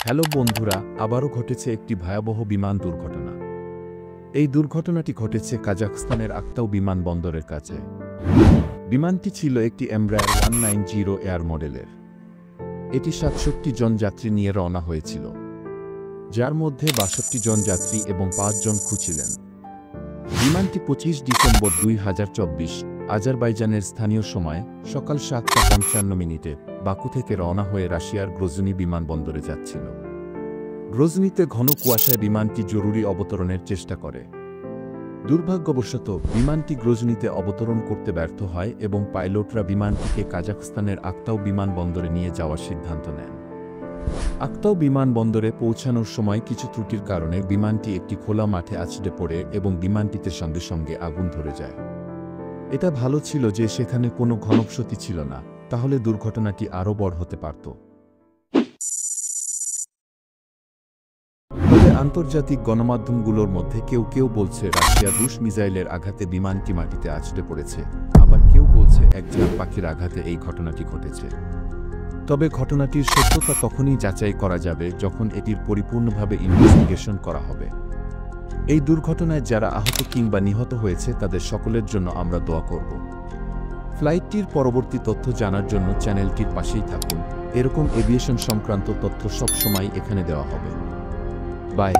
Hello বন্ধুরা, আবারও ঘটেছে একটি ভয়াবহ বিমান দুর্ঘটনা। এই দুর্ঘটনাটি ঘটেছে কাজাখস্তানের আক্তাউ বিমানবন্দরের কাছে। বিমানটি ছিল একটি এমব্রায়ার 190 এয়ার মডেলের। এটি 67 জন যাত্রী নিয়ে রওনা হয়েছিল, যার মধ্যে 62 জন যাত্রী এবং 5 জন ক্রু ছিলেন। বিমানটি 25 ডিসেম্বর 2024 আজারবাইজানের স্থানীয় সময় সকাল 7:55 বাকু থেকে রওনা হয়ে রাশিয়ার গ্রোজনি বিমানবন্দরে যাচ্ছিল। গ্রোজনিতে ঘন কুয়াশায় বিমানটি জরুরি অবতরণের চেষ্টা করে। দুর্ভাগ্যবশত বিমানটি গ্রোজনিতে অবতরণ করতে ব্যর্থ হয় এবং পাইলটরা বিমানটিকে কাজাখস্তানের আক্তাউ বিমানবন্দরে নিয়ে যাওয়ার সিদ্ধান্ত নেন। আক্তাউ বিমানবন্দরে পৌঁছানোর সময় কিছু ত্রুটির কারণে বিমানটি একটি খোলা মাঠে আছড়ে পড়ে এবং বিমানটিতে সঙ্গে সঙ্গে আগুন ধরে যায়। এটা ভালো ছিল যে সেখানে কোনো ঘনবসতি ছিল না, তাহলে দুর্ঘটনাটি আরও বড় হতে পারত। তবে আন্তর্জাতিক গণমাধ্যমগুলোর মধ্যে কেউ কেউ বলছে রাশিয়ার রুশ মিসাইলের আঘাতে বিমানটি মাটিতে আছড়ে পড়েছে, আবার কেউ বলছে একজন পাখির আঘাতে এই ঘটনাটি ঘটেছে। তবে ঘটনাটির সত্যতা তখনই যাচাই করা যাবে যখন এটির পরিপূর্ণভাবে ইনভেস্টিগেশন করা হবে। এই দুর্ঘটনায় যারা আহত কিংবা নিহত হয়েছে তাদের সকলের জন্য আমরা দোয়া করব। ফ্লাইটটির পরবর্তী তথ্য জানার জন্য চ্যানেলটির পাশেই থাকুন। এরকম এভিয়েশন সংক্রান্ত তথ্য সবসময় এখানে দেওয়া হবে। বাই।